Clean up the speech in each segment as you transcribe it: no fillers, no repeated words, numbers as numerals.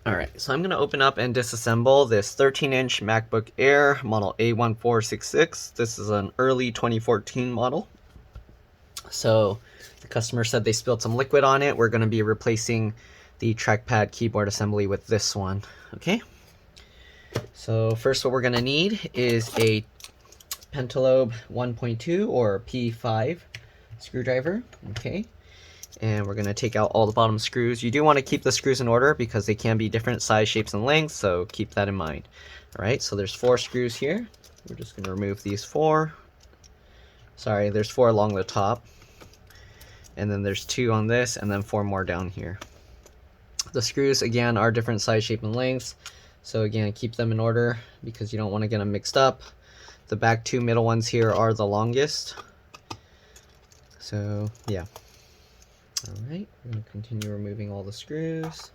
Alright, so I'm going to open up and disassemble this 13-inch MacBook Air model A1466. This is an early 2014 model. So the customer said they spilled some liquid on it. We're going to be replacing the trackpad keyboard assembly with this one. Okay, so first what we're going to need is a pentalobe 1.2 or P5 screwdriver. Okay, and we're going to take out all the bottom screws. You do want to keep the screws in order because they can be different size, shapes, and lengths, so keep that in mind. Alright, so there's 4 screws here. We're just going to remove these 4. Sorry, there's 4 along the top. And then there's 2 on this, and then 4 more down here. The screws, again, are different size, shape, and lengths. So again, keep them in order because you don't want to get them mixed up. The back 2 middle ones here are the longest. So, yeah. Alright, we're going to continue removing all the screws.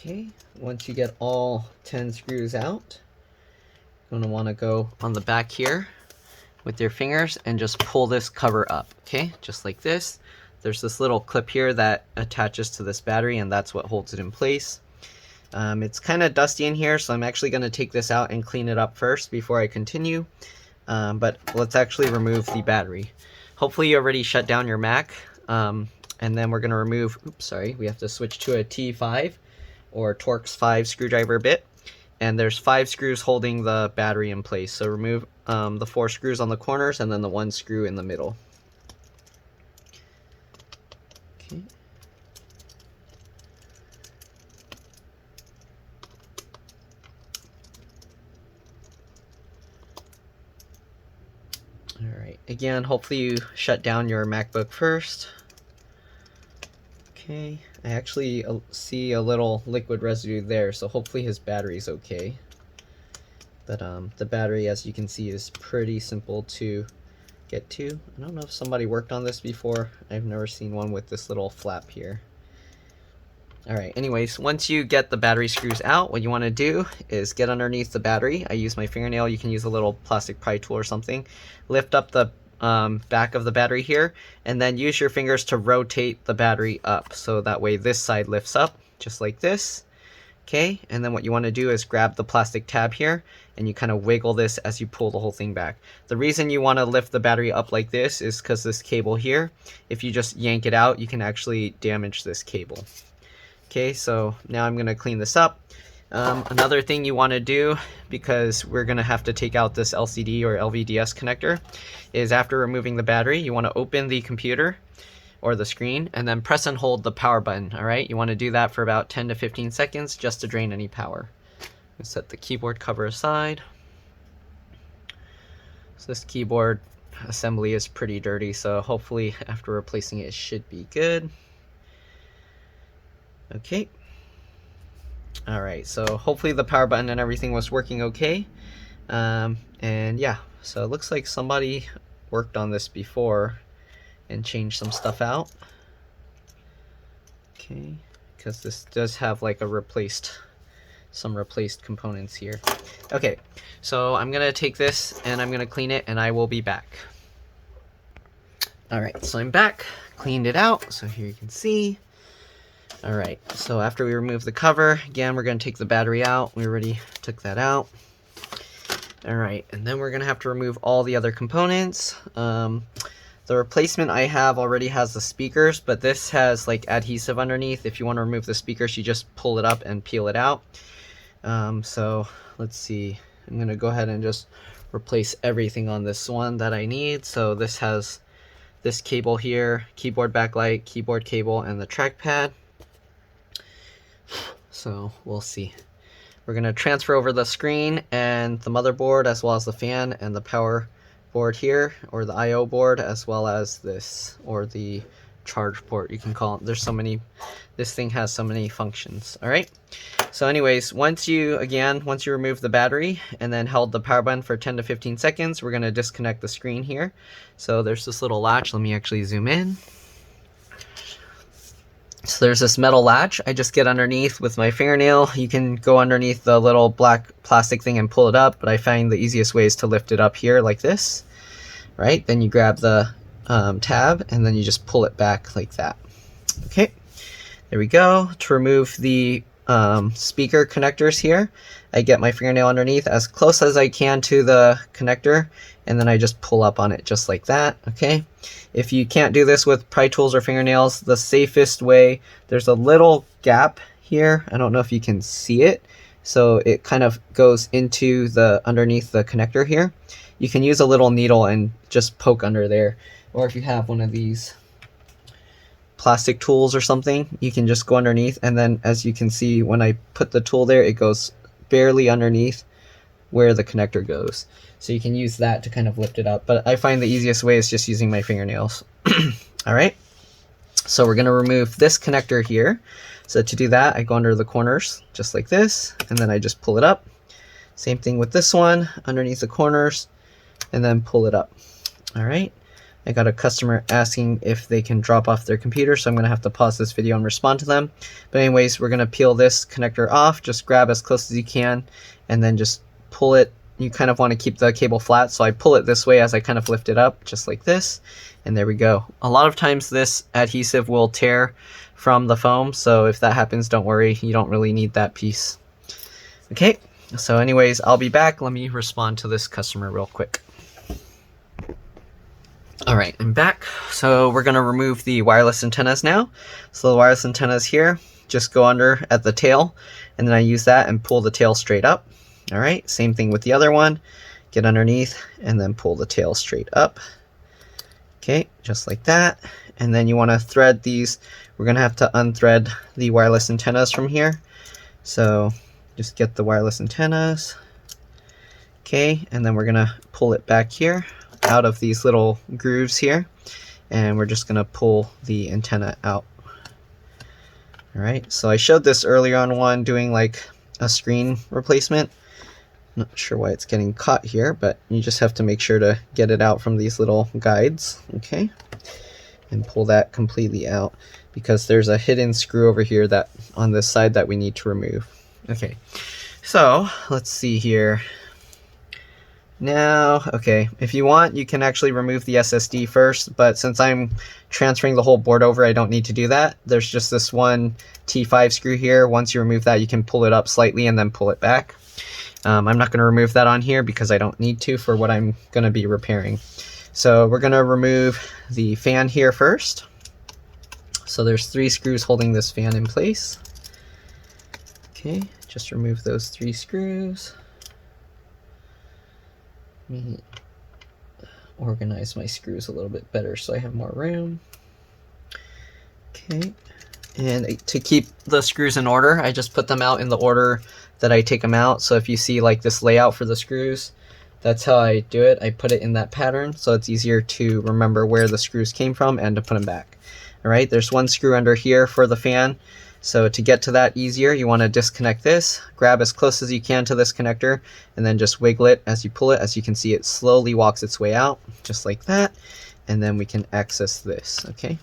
Okay, once you get all 10 screws out, you're going to want to go on the back here with your fingers and just pull this cover up, okay? Just like this. There's this little clip here that attaches to this battery, and that's what holds it in place. It's kind of dusty in here, so I'm actually going to take this out and clean it up first before I continue. But let's actually remove the battery. Hopefully you already shut down your Mac. And then we're going to remove, oops, sorry, we have to switch to a T5 or Torx 5 screwdriver bit. And there's 5 screws holding the battery in place. So remove the 4 screws on the corners and then the 1 screw in the middle. Okay. Alright, again, hopefully you shut down your MacBook first. Okay, I actually see a little liquid residue there, so hopefully his battery's okay. But the battery, as you can see, is pretty simple to get to. I don't know if somebody worked on this before. I've never seen one with this little flap here. Alright, anyways, once you get the battery screws out, what you want to do is get underneath the battery. I use my fingernail. You can use a little plastic pry tool or something. Lift up the back of the battery here, and then use your fingers to rotate the battery up, so that way this side lifts up, just like this. Okay, and then what you want to do is grab the plastic tab here, and you kind of wiggle this as you pull the whole thing back. The reason you want to lift the battery up like this is because this cable here, if you just yank it out, you can actually damage this cable. Okay, so now I'm going to clean this up. Another thing you want to do, because we're going to have to take out this LCD or LVDS connector, is after removing the battery, you want to open the computer or the screen and then press and hold the power button. Alright, you want to do that for about 10 to 15 seconds just to drain any power. Set the keyboard cover aside. So this keyboard assembly is pretty dirty, so hopefully after replacing it, it should be good. Okay. Alright, so hopefully the power button and everything was working okay. And yeah, so it looks like somebody worked on this before and changed some stuff out. Okay, because this does have like some replaced components here. Okay, so I'm gonna take this and I'm gonna clean it and I will be back. Alright, so I'm back, cleaned it out, so here you can see. Alright, so after we remove the cover, again, we're going to take the battery out. We already took that out. Alright, and then we're going to have to remove all the other components. The replacement I have already has the speakers, but this has like adhesive underneath. If you want to remove the speakers, you just pull it up and peel it out. So let's see. I'm going to go ahead and just replace everything on this one that I need. So this has this cable here, keyboard backlight, keyboard cable, and the trackpad. So we'll see. We're going to transfer over the screen and the motherboard as well as the fan and the power board here, or the IO board, as well as this, or the charge port, you can call it. There's so many, this thing has so many functions. All right. So anyways, once you remove the battery and then held the power button for 10 to 15 seconds, we're going to disconnect the screen here. So there's this little latch. Let me actually zoom in. So there's this metal latch. I just get underneath with my fingernail. You can go underneath the little black plastic thing and pull it up, but I find the easiest way is to lift it up here like this, right? Then you grab the tab and then you just pull it back like that. Okay, there we go. To remove the speaker connectors here, I get my fingernail underneath as close as I can to the connector, and then I just pull up on it just like that. Okay, if you can't do this with pry tools or fingernails, the safest way, there's a little gap here. I don't know if you can see it, so it kind of goes into the underneath the connector here. You can use a little needle and just poke under there, or if you have one of these plastic tools or something, you can just go underneath, and then as you can see, when I put the tool there, it goes barely underneath where the connector goes. So you can use that to kind of lift it up, but I find the easiest way is just using my fingernails. All right, so we're going to remove this connector here. So to do that, I go under the corners just like this, and then I just pull it up. Same thing with this one, underneath the corners, and then pull it up. All right, I got a customer asking if they can drop off their computer, so I'm going to have to pause this video and respond to them. But anyways, we're going to peel this connector off. Just grab as close as you can and then just pull it. You kind of want to keep the cable flat, so I pull it this way as I kind of lift it up, just like this. And there we go. A lot of times this adhesive will tear from the foam, so if that happens, don't worry. You don't really need that piece. Okay, so anyways, I'll be back. Let me respond to this customer real quick. All right, I'm back. So we're going to remove the wireless antennas now. So the wireless antennas here, just go under at the tail, and then I use that and pull the tail straight up. All right, same thing with the other one. Get underneath and then pull the tail straight up. Okay, just like that. And then you want to thread these. We're going to have to unthread the wireless antennas from here. So just get the wireless antennas. Okay, and then we're going to pull it back here out of these little grooves here, and we're just going to pull the antenna out. All right, so I showed this earlier on one doing like a screen replacement. Not sure why it's getting caught here, but you just have to make sure to get it out from these little guides. Okay, and pull that completely out, because there's a hidden screw over here that on this side that we need to remove. Okay, so let's see here. Now, okay, if you want, you can actually remove the SSD first, but since I'm transferring the whole board over, I don't need to do that. There's just this one T5 screw here. Once you remove that, you can pull it up slightly and then pull it back. I'm not going to remove that on here because I don't need to for what I'm going to be repairing. So we're going to remove the fan here first. So there's 3 screws holding this fan in place. Okay, just remove those 3 screws. Let me organize my screws a little bit better so I have more room. Okay, and to keep the screws in order, I just put them out in the order that I take them out. So if you see like this layout for the screws, that's how I do it. I put it in that pattern so it's easier to remember where the screws came from and to put them back. All right, there's 1 screw under here for the fan. So to get to that easier, you want to disconnect this, grab as close as you can to this connector, and then just wiggle it as you pull it. As you can see, it slowly walks its way out, just like that. And then we can access this, okay?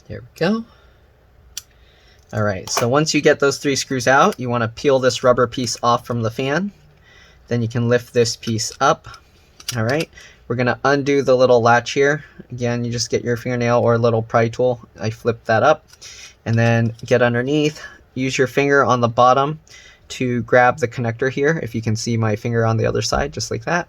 There we go. All right, so once you get those 3 screws out, you want to peel this rubber piece off from the fan. Then you can lift this piece up. All right, we're going to undo the little latch here. Again, you just get your fingernail or a little pry tool. I flip that up and then get underneath. Use your finger on the bottom to grab the connector here. If you can see my finger on the other side, just like that.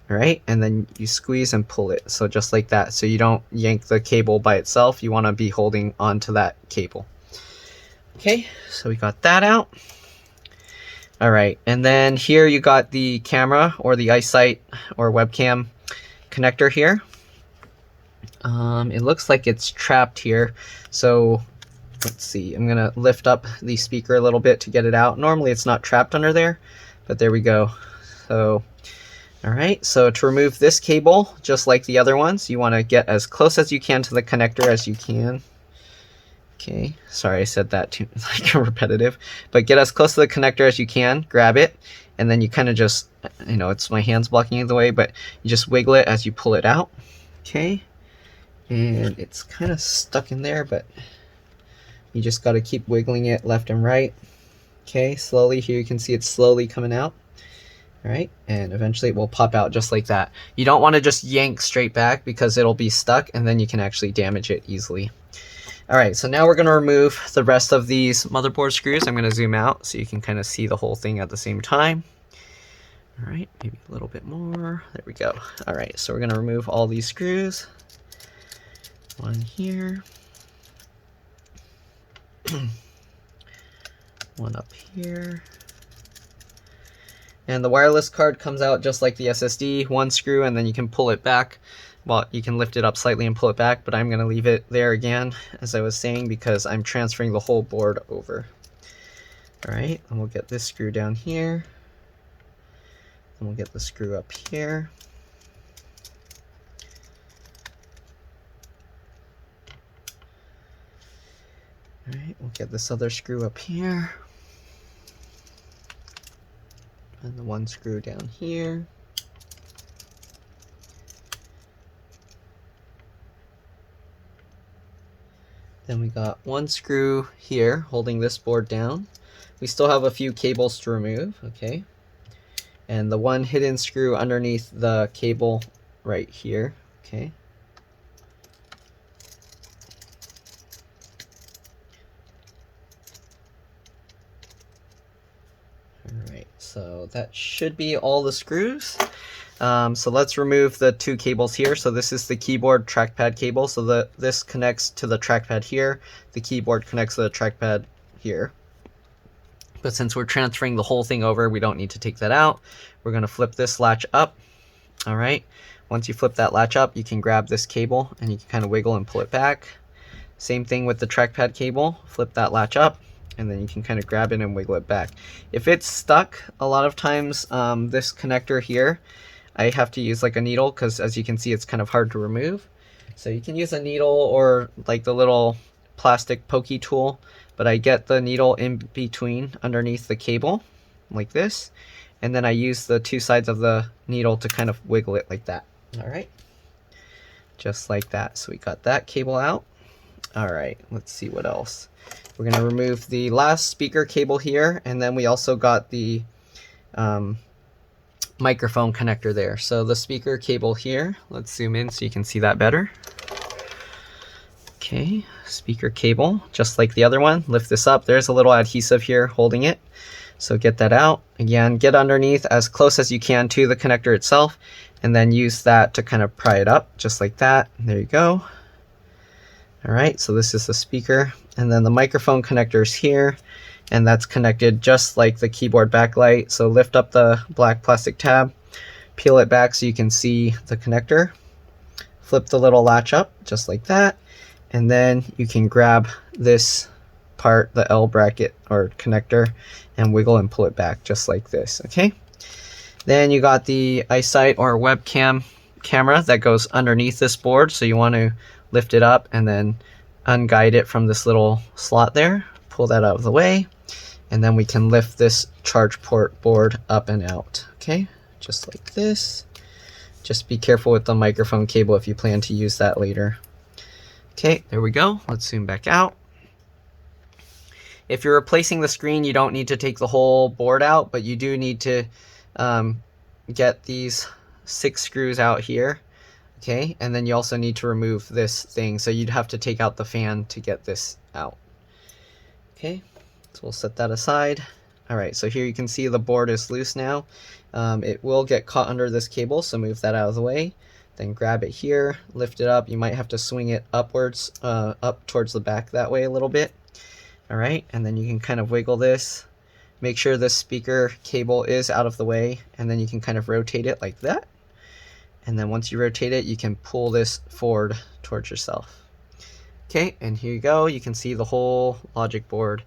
All right, and then you squeeze and pull it. So just like that. So you don't yank the cable by itself. You want to be holding onto that cable. Okay, so we got that out. All right, and then here you got the camera or the iSight or webcam connector here. It looks like it's trapped here. So let's see, I'm gonna lift up the speaker a little bit to get it out. Normally it's not trapped under there, but there we go. So, Alright, so to remove this cable, just like the other ones, you want to get as close as you can to the connector as you can. Okay, sorry I said that too like repetitive, but get as close to the connector as you can, grab it, and then you kind of just, you know, it's my hands blocking the way, but you just wiggle it as you pull it out. Okay, and it's kind of stuck in there, but you just got to keep wiggling it left and right. Okay, slowly. Here you can see it's slowly coming out. All right, and eventually it will pop out just like that. You don't want to just yank straight back because it'll be stuck and then you can actually damage it easily. All right, so now we're going to remove the rest of these motherboard screws. I'm going to zoom out so you can kind of see the whole thing at the same time. All right, maybe a little bit more. There we go. All right, so we're going to remove all these screws. One here. One up here. And the wireless card comes out just like the SSD, one screw, and then you can pull it back. Well, you can lift it up slightly and pull it back, but I'm going to leave it there again, as I was saying, because I'm transferring the whole board over. All right, and we'll get this screw down here. And we'll get the screw up here. All right, we'll get this other screw up here. And the one screw down here. Then we got one screw here holding this board down. We still have a few cables to remove, okay? And the one hidden screw underneath the cable right here, okay? Alright, so that should be all the screws. So let's remove the two cables here. So this is the keyboard trackpad cable. So this connects to the trackpad here. The keyboard connects to the trackpad here. But since we're transferring the whole thing over, we don't need to take that out. We're going to flip this latch up. All right. Once you flip that latch up, you can grab this cable and you can kind of wiggle and pull it back. Same thing with the trackpad cable. Flip that latch up, and then you can kind of grab it and wiggle it back. If it's stuck, a lot of times this connector here, I have to use like a needle because as you can see, it's kind of hard to remove. So you can use a needle or like the little plastic pokey tool, but I get the needle in between underneath the cable like this, and then I use the two sides of the needle to kind of wiggle it like that. All right, just like that. So we got that cable out. All right, let's see what else. We're going to remove the last speaker cable here, and then we also got the microphone connector there. So the speaker cable here, let's zoom in so you can see that better. Okay, speaker cable, just like the other one. Lift this up. There's a little adhesive here holding it. So get that out. Again, get underneath as close as you can to the connector itself, and then use that to kind of pry it up, just like that. There you go. All right, so this is the speaker, and then the microphone connector is here, and that's connected just like the keyboard backlight. So lift up the black plastic tab, peel it back so you can see the connector, flip the little latch up just like that, and then you can grab this part, the L bracket or connector, and wiggle and pull it back just like this, okay? Then you got the iSight or webcam camera that goes underneath this board, so you want to lift it up and then unguide it from this little slot there, pull that out of the way, and then we can lift this charge port board up and out, okay? Just like this. Just be careful with the microphone cable if you plan to use that later. Okay, there we go. Let's zoom back out. If you're replacing the screen, you don't need to take the whole board out, but you do need to get these 6 screws out here. Okay, and then you also need to remove this thing, so you'd have to take out the fan to get this out. Okay, so we'll set that aside. All right, so here you can see the board is loose now. It will get caught under this cable, so move that out of the way. Then grab it here, lift it up. You might have to swing it upwards, up towards the back that way a little bit. All right, and then you can kind of wiggle this. Make sure the speaker cable is out of the way, and then you can kind of rotate it like that. And then once you rotate it, you can pull this forward towards yourself. Okay, and here you go. You can see the whole logic board.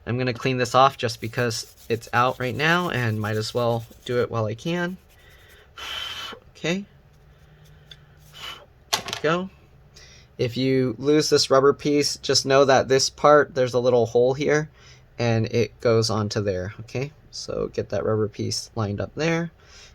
I'm going to clean this off just because it's out right now and might as well do it while I can. Okay, there we go. If you lose this rubber piece, just know that this part, there's a little hole here, and it goes onto there, okay? So get that rubber piece lined up there.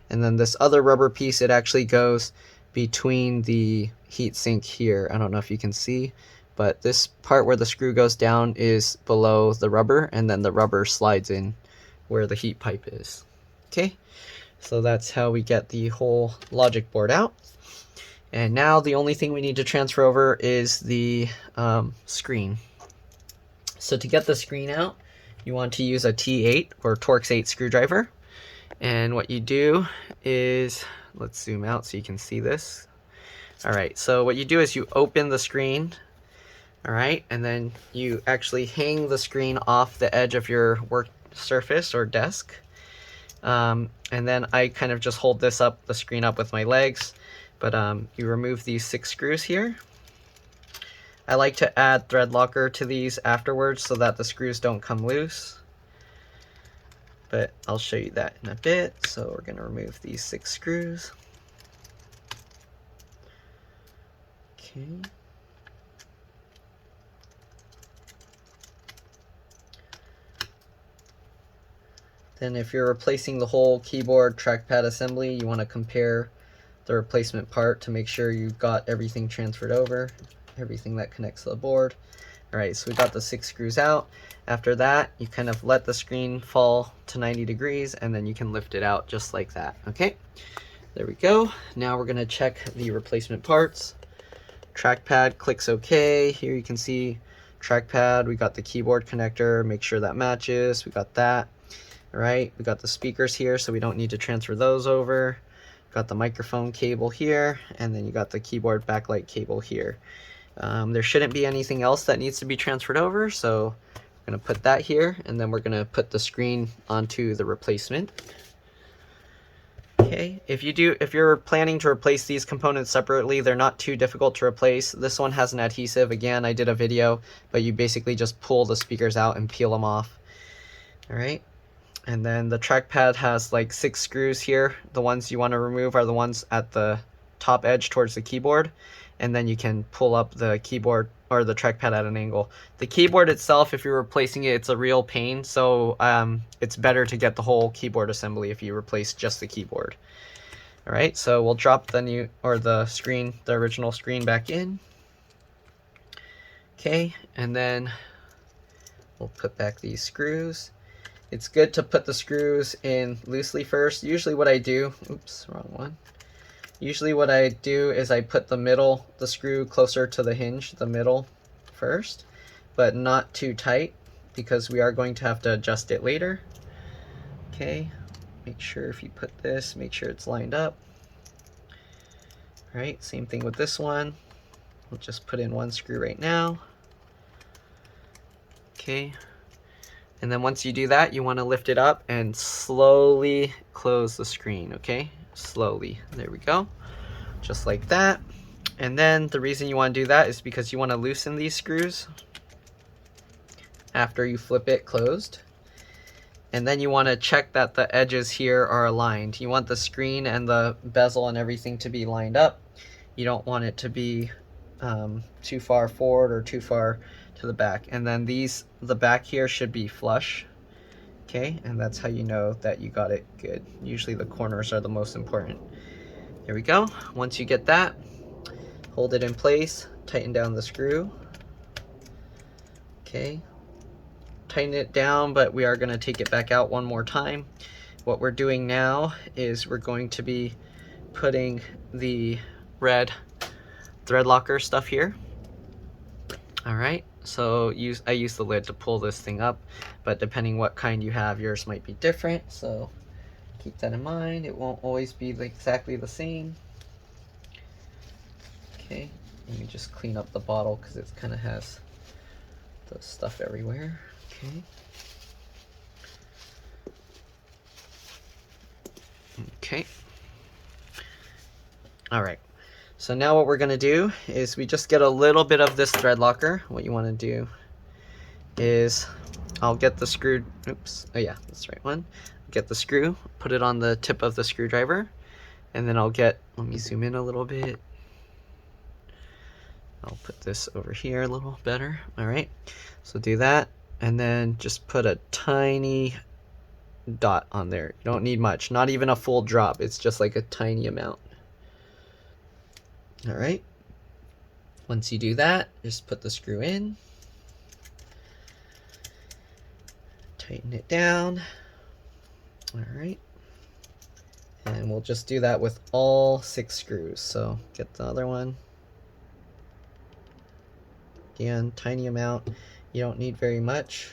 And then this other rubber piece, it actually goes between the heat sink here. I don't know if you can see, but this part where the screw goes down is below the rubber, and then the rubber slides in where the heat pipe is. Okay, so that's how we get the whole logic board out. And now the only thing we need to transfer over is the screen. So to get the screen out, you want to use a T8 or Torx 8 screwdriver. And what you do is, let's zoom out so you can see this. All right, so what you do is you open the screen, all right, and then you actually hang the screen off the edge of your work surface or desk. And then I kind of just hold this up, the screen up with my legs. But you remove these 6 screws here. I like to add thread locker to these afterwards so that the screws don't come loose. But I'll show you that in a bit. So we're going to remove these 6 screws. Okay. Then if you're replacing the whole keyboard trackpad assembly, you want to compare the replacement part to make sure you've got everything transferred over, everything that connects to the board. Alright, so we got the 6 screws out. After that, you kind of let the screen fall to 90 degrees and then you can lift it out just like that. Okay, there we go. Now we're going to check the replacement parts. Trackpad clicks OK. Here you can see trackpad. We got the keyboard connector. Make sure that matches. We got that. Alright, we got the speakers here, so we don't need to transfer those over. Got the microphone cable here, and then you got the keyboard backlight cable here. There shouldn't be anything else that needs to be transferred over, so we're going to put that here, and then we're going to put the screen onto the replacement. Okay, if you're planning to replace these components separately, they're not too difficult to replace. This one has an adhesive. Again, I did a video, but you basically just pull the speakers out and peel them off. All right. And then the trackpad has like 6 screws here. The ones you want to remove are the ones at the top edge towards the keyboard. And then you can pull up the keyboard or the trackpad at an angle. The keyboard itself, if you're replacing it, it's a real pain. So it's better to get the whole keyboard assembly if you replace just the keyboard. All right, so we'll drop the original screen back in. Okay, and then we'll put back these screws. It's good to put the screws in loosely first. Usually what I do, oops, wrong one. Usually what I do is I put the screw closer to the hinge, the middle first, but not too tight because we are going to have to adjust it later. Okay, make sure if you put this, make sure it's lined up. All right, same thing with this one. We'll just put in 1 screw right now. Okay. And then once you do that, you want to lift it up and slowly close the screen, okay? Slowly. There we go. Just like that. And then the reason you want to do that is because you want to loosen these screws after you flip it closed. And then you want to check that the edges here are aligned. You want the screen and the bezel and everything to be lined up. You don't want it to be too far forward or too far to the back. And then the back here should be flush. Okay, and that's how you know that you got it good. Usually the corners are the most important. There we go. Once you get that, hold it in place, tighten down the screw. Okay, tighten it down, but we are going to take it back out one more time. What we're doing now is we're going to be putting the red thread locker stuff here. All right, so I use the lid to pull this thing up, but depending what kind you have, yours might be different, so keep that in mind. It won't always be exactly the same. Okay, let me just clean up the bottle because it kind of has the stuff everywhere. Okay. Okay. All right. So now what we're going to do is we just get a little bit of this thread locker. What you want to do is I'll get the screw, oops, oh yeah, that's the right one. Get the screw, put it on the tip of the screwdriver, and then let me zoom in a little bit. I'll put this over here a little better. All right, so do that, and then just put a tiny dot on there. You don't need much, not even a full drop. It's just like a tiny amount. All right, once you do that, just put the screw in, tighten it down. All right, and we'll just do that with all 6 screws. So get the other one. Again, tiny amount. You don't need very much.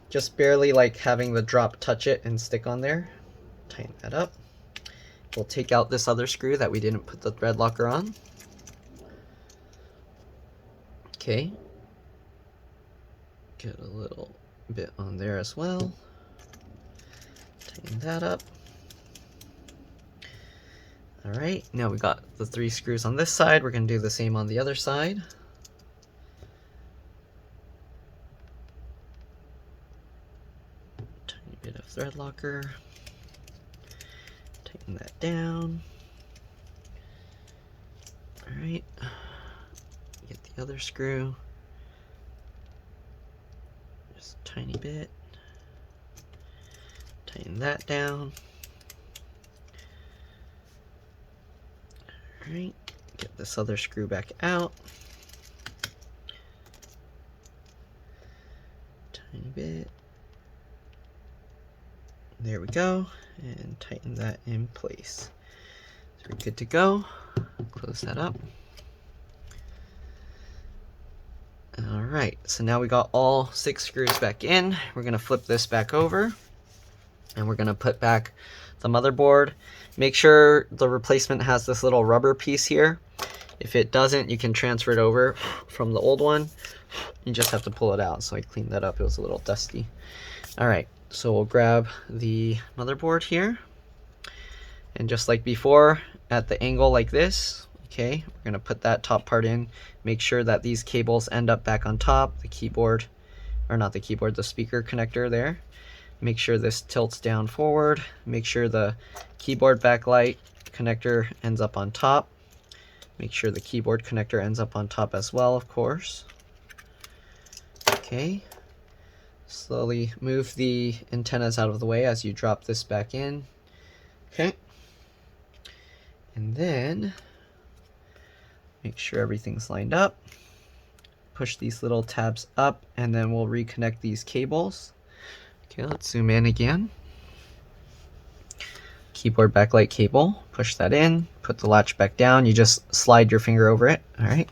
Just barely, like having the drop touch it and stick on there. Tighten that up. We'll take out this other screw that we didn't put the thread locker on. Okay. Get a little bit on there as well. Tighten that up. All right, now we got the 3 screws on this side. We're going to do the same on the other side. Tiny bit of thread locker. Tighten that down. All right, get the other screw. Just a tiny bit. Tighten that down. Alright, get this other screw back out. Tiny bit. There we go. And tighten that in place. So we're good to go. Close that up. Alright, so now we got all 6 screws back in. We're going to flip this back over. And we're going to put back the motherboard. Make sure the replacement has this little rubber piece here. If it doesn't, you can transfer it over from the old one. You just have to pull it out. So I cleaned that up. It was a little dusty. Alright, so we'll grab the motherboard here. And just like before, at the angle like this, okay, we're going to put that top part in. Make sure that these cables end up back on top. The keyboard, or not the keyboard, the speaker connector there. Make sure this tilts down forward. Make sure the keyboard backlight connector ends up on top. Make sure the keyboard connector ends up on top as well, of course. Okay. Slowly move the antennas out of the way as you drop this back in. Okay. And then make sure everything's lined up. Push these little tabs up, and then we'll reconnect these cables. Okay, let's zoom in again. Keyboard backlight cable, push that in, put the latch back down. You just slide your finger over it. All right.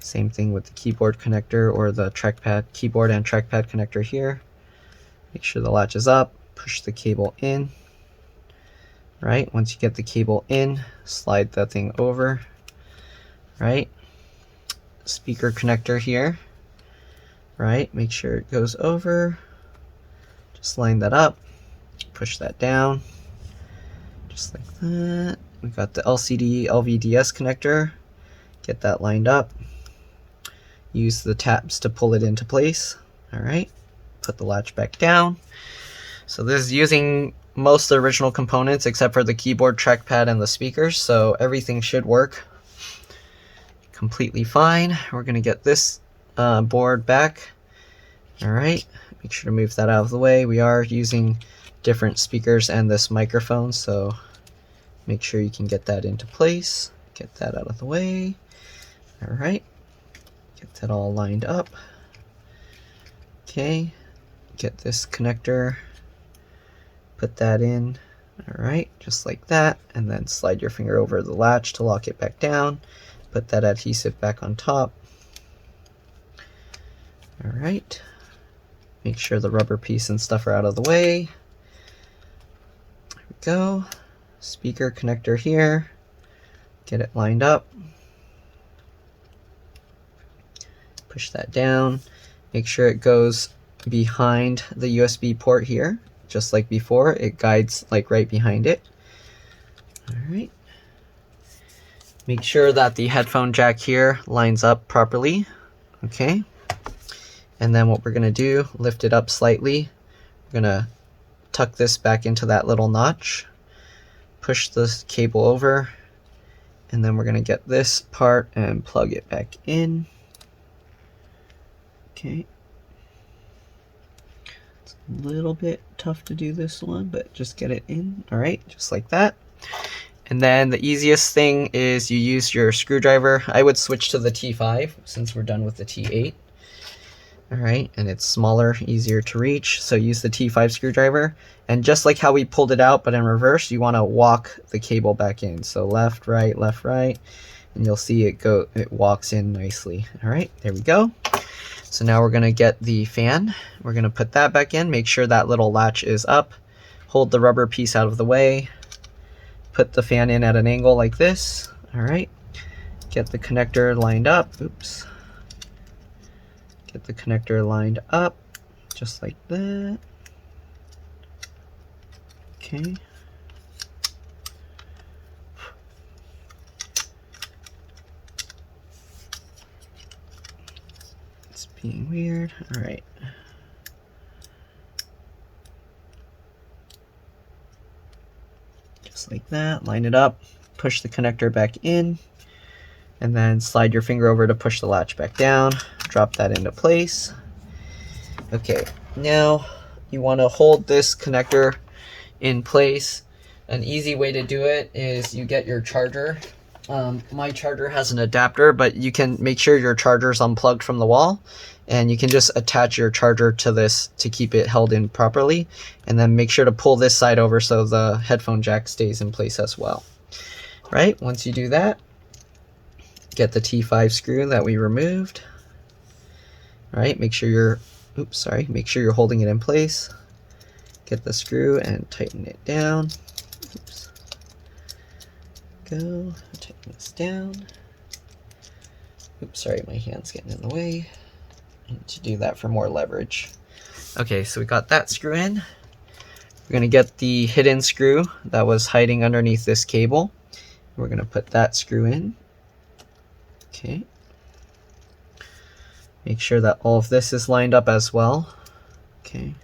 Same thing with the keyboard connector or the trackpad, keyboard and trackpad connector here. Make sure the latch is up, push the cable in. Right, once you get the cable in, slide that thing over. Right, speaker connector here. Right, make sure it goes over. Just line that up, push that down, just like that. We've got the LCD LVDS connector. Get that lined up. Use the tabs to pull it into place. All right, put the latch back down. So this is using most of the original components except for the keyboard, trackpad, and the speakers, so everything should work completely fine. We're going to get this board back. All right, make sure to move that out of the way. We are using different speakers and this microphone, so make sure you can get that into place. Get that out of the way. All right, get that all lined up. Okay, get this connector, put that in. All right, just like that, and then slide your finger over the latch to lock it back down. Put that adhesive back on top. All right, make sure the rubber piece and stuff are out of the way. There we go. Speaker connector here. Get it lined up. Push that down. Make sure it goes behind the USB port here. Just like before, it guides like right behind it. All right. Make sure that the headphone jack here lines up properly. Okay. And then what we're going to do, lift it up slightly. We're going to tuck this back into that little notch. push this cable over, and then we're going to get this part and plug it back in. Okay. It's a little bit tough to do this one, but just get it in. All right, just like that. And then the easiest thing is you use your screwdriver. I would switch to the T5 since we're done with the T8. All right, and it's smaller, easier to reach. So use the T5 screwdriver. And just like how we pulled it out, but in reverse, you want to walk the cable back in. So left, right, and you'll see it walks in nicely. All right, there we go. So now we're gonna get the fan. We're gonna put that back in. Make sure that little latch is up. Hold the rubber piece out of the way. Put the fan in at an angle like this. All right, get the connector lined up. Oops. Get the connector lined up, just like that. Okay. It's being weird. All right. Just like that, line it up, push the connector back in, and then slide your finger over to push the latch back down. Drop that into place. Okay, now you want to hold this connector in place. An easy way to do it is you get your charger. My charger has an adapter, but you can make sure your charger is unplugged from the wall, and you can just attach your charger to this to keep it held in properly, and then make sure to pull this side over so the headphone jack stays in place as well. Right, once you do that, get the T5 screw that we removed. All right, make sure you're holding it in place. Get the screw and tighten it down. Oops. Go, tighten this down. Oops, sorry, my hand's getting in the way. I need to do that for more leverage. Okay, so we got that screw in. We're gonna get the hidden screw that was hiding underneath this cable. We're gonna put that screw in. Okay. Make sure that all of this is lined up as well. Okay.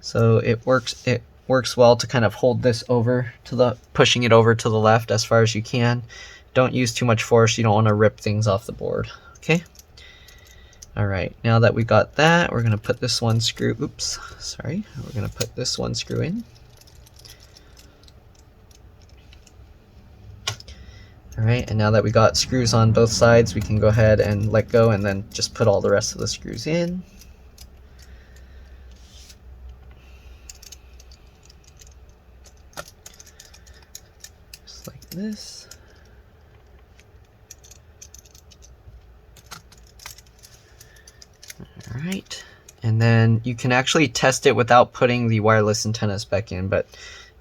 So it works well to kind of hold this over to pushing it over to the left as far as you can. Don't use too much force. You don't want to rip things off the board. Okay. All right. Now that we got that, we're gonna put this one screw. Oops. Sorry. We're gonna put this one screw in. All right, and now that we got screws on both sides, we can go ahead and let go and then just put all the rest of the screws in. Just like this. All right, and then you can actually test it without putting the wireless antennas back in, but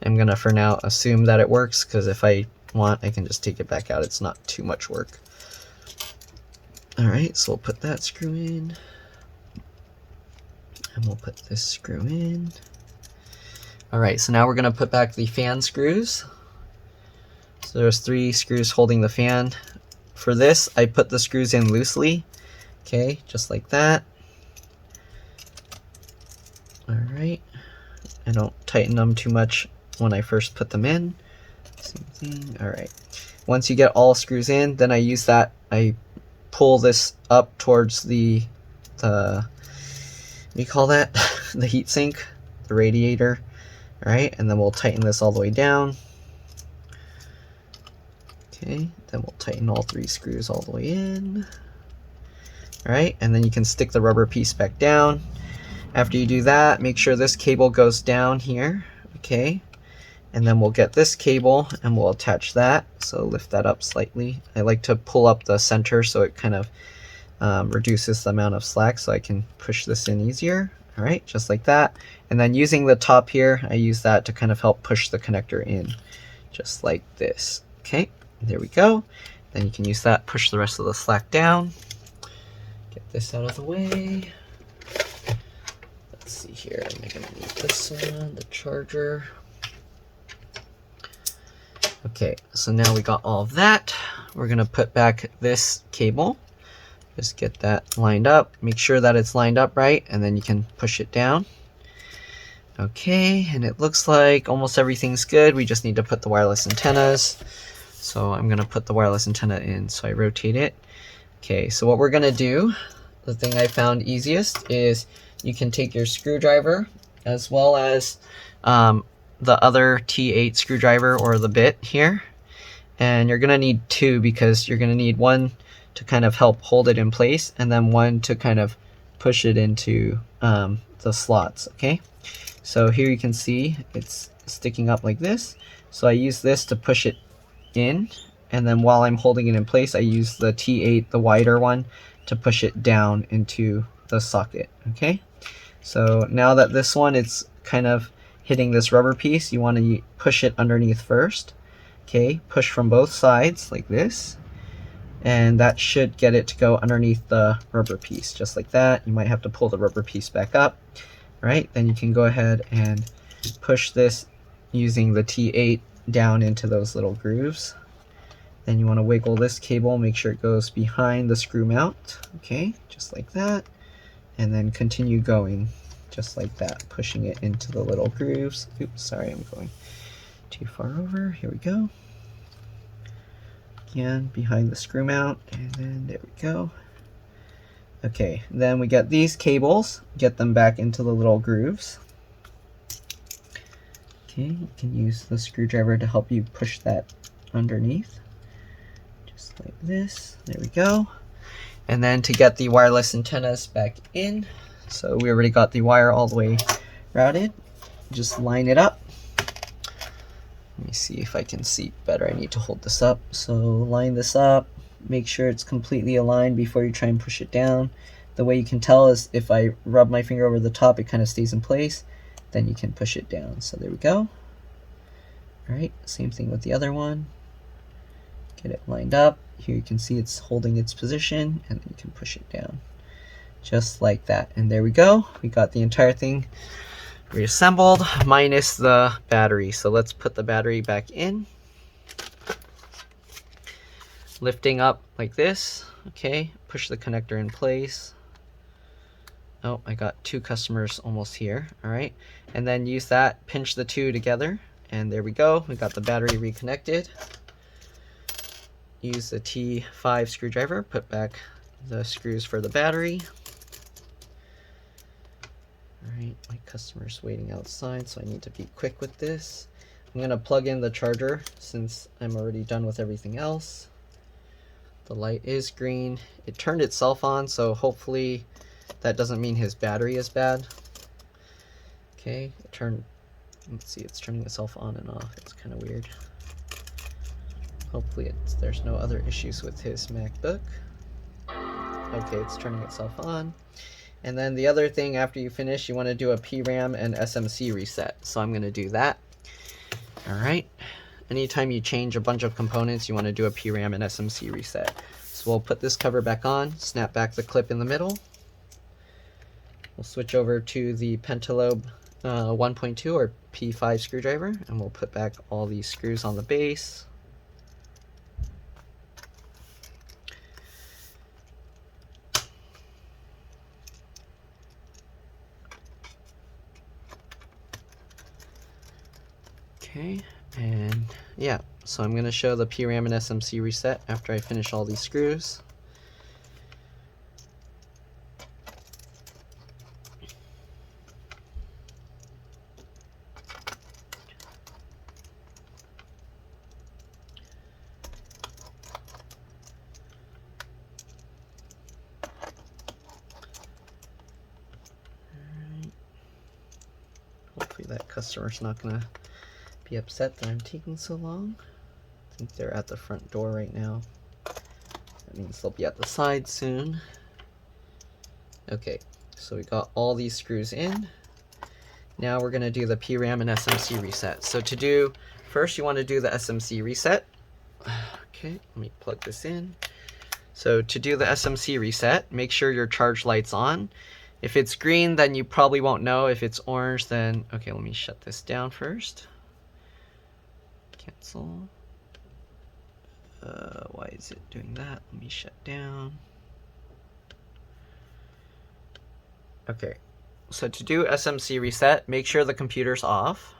I'm gonna for now assume that it works, because if I want, I can just take it back out. It's not too much work. All right, so we'll put that screw in, and we'll put this screw in. All right, so now we're gonna put back the fan screws. So there's 3 screws holding the fan. For this, I put the screws in loosely. Okay, just like that. All right, I don't tighten them too much when I first put them in. Same thing. All right. Once you get all screws in, then I pull this up towards the what do you call that? The heat sink, the radiator. All right, and then we'll tighten this all the way down. Okay, then we'll tighten all 3 screws all the way in. All right, and then you can stick the rubber piece back down. After you do that, make sure this cable goes down here. Okay. And then we'll get this cable and we'll attach that. So lift that up slightly. I like to pull up the center so it kind of reduces the amount of slack so I can push this in easier. All right, just like that. And then using the top here, I use that to kind of help push the connector in, just like this. Okay, there we go. Then you can use that, push the rest of the slack down. Get this out of the way. Let's see here, am I gonna need this one, the charger. Okay, so now we got all of that. We're gonna put back this cable. Just get that lined up. Make sure that it's lined up right, and then you can push it down. Okay, and it looks like almost everything's good. We just need to put the wireless antennas. So I'm gonna put the wireless antenna in. So I rotate it. Okay, so what we're gonna do, the thing I found easiest is you can take your screwdriver as well as the other T8 screwdriver or the bit here. And you're gonna need two because you're gonna need one to kind of help hold it in place and then one to kind of push it into the slots, okay? So here you can see it's sticking up like this. So I use this to push it in, and then while I'm holding it in place, I use the T8, the wider one, to push it down into the socket, okay? So now that this one, it's kind of hitting this rubber piece, you want to push it underneath first, okay? Push from both sides like this, and that should get it to go underneath the rubber piece, just like that. You might have to pull the rubber piece back up. Right, then you can go ahead and push this using the T8 down into those little grooves. Then you want to wiggle this cable, make sure it goes behind the screw mount, okay, just like that. And then continue going just like that, pushing it into the little grooves. Oops, sorry, I'm going too far over. Here we go. Again, behind the screw mount, and then there we go. Okay, then we get these cables, get them back into the little grooves. Okay, you can use the screwdriver to help you push that underneath. Just like this, there we go. And then to get the wireless antennas back in, so we already got the wire all the way routed, just line it up. Let me see if I can see better, I need to hold this up. So line this up. Make sure it's completely aligned before you try and push it down. The way you can tell is if I rub my finger over the top, it kind of stays in place. Then you can push it down. So there we go. Alright, same thing with the other one. Get it lined up. Here you can see it's holding its position, and then you can push it down. Just like that. And there we go. We got the entire thing reassembled, minus the battery. So let's put the battery back in. Lifting up like this, okay, push the connector in place. Oh, I got two customers almost here, all right. And then use that, pinch the two together, and there we go. We got the battery reconnected. Use the T5 screwdriver, put back the screws for the battery. All right, my customer's waiting outside, so I need to be quick with this. I'm gonna plug in the charger since I'm already done with everything else. The light is green. It turned itself on, so hopefully that doesn't mean his battery is bad. Okay, let's see, it's turning itself on and off. It's kind of weird. Hopefully there's no other issues with his MacBook. Okay, it's turning itself on. And then the other thing after you finish, you want to do a PRAM and SMC reset. So I'm going to do that. All right. Anytime you change a bunch of components, you want to do a PRAM and SMC reset. So we'll put this cover back on, snap back the clip in the middle. We'll switch over to the Pentalobe 1.2 or P5 screwdriver, and we'll put back all these screws on the base. Okay, and yeah, so I'm going to show the PRAM and SMC reset after I finish all these screws. Alright. Hopefully that customer's not going to be upset that I'm taking so long. I think they're at the front door right now. That means they'll be at the side soon. Okay, so we got all these screws in. Now we're going to do the PRAM and SMC reset. So to do, first you want to do the SMC reset. Okay, let me plug this in. So to do the SMC reset, make sure your charge light's on. If it's green, then you probably won't know. If it's orange, then, okay, let me shut this down first. Cancel. Why is it doing that? Let me shut down. Okay, So to do SMC reset, make sure the computer's off.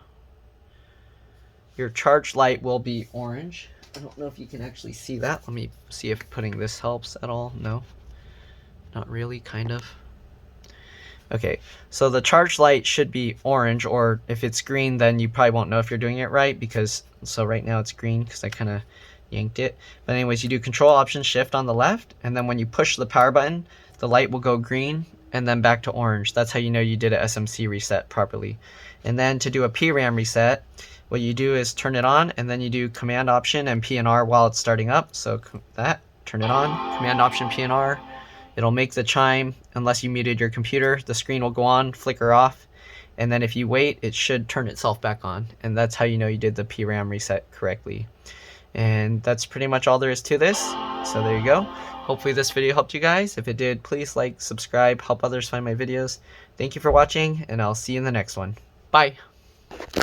Your charge light will be orange. I don't know if you can actually see that. Let me see if putting this helps at all. No, not really, kind of. Okay, so the charge light should be orange, or if it's green, then you probably won't know if you're doing it right, because, so right now it's green because I kind of yanked it. But anyways, you do Control Option Shift on the left, and then when you push the power button, the light will go green and then back to orange. That's how you know you did a SMC reset properly. And then to do a PRAM reset, what you do is turn it on, and then you do Command Option and PNR while it's starting up. So that, turn it on, Command Option PNR. It'll make the chime unless you muted your computer. The screen will go on, flicker off, and then if you wait, it should turn itself back on. And that's how you know you did the PRAM reset correctly. And that's pretty much all there is to this. So there you go. Hopefully this video helped you guys. If it did, please like, subscribe, help others find my videos. Thank you for watching, and I'll see you in the next one. Bye!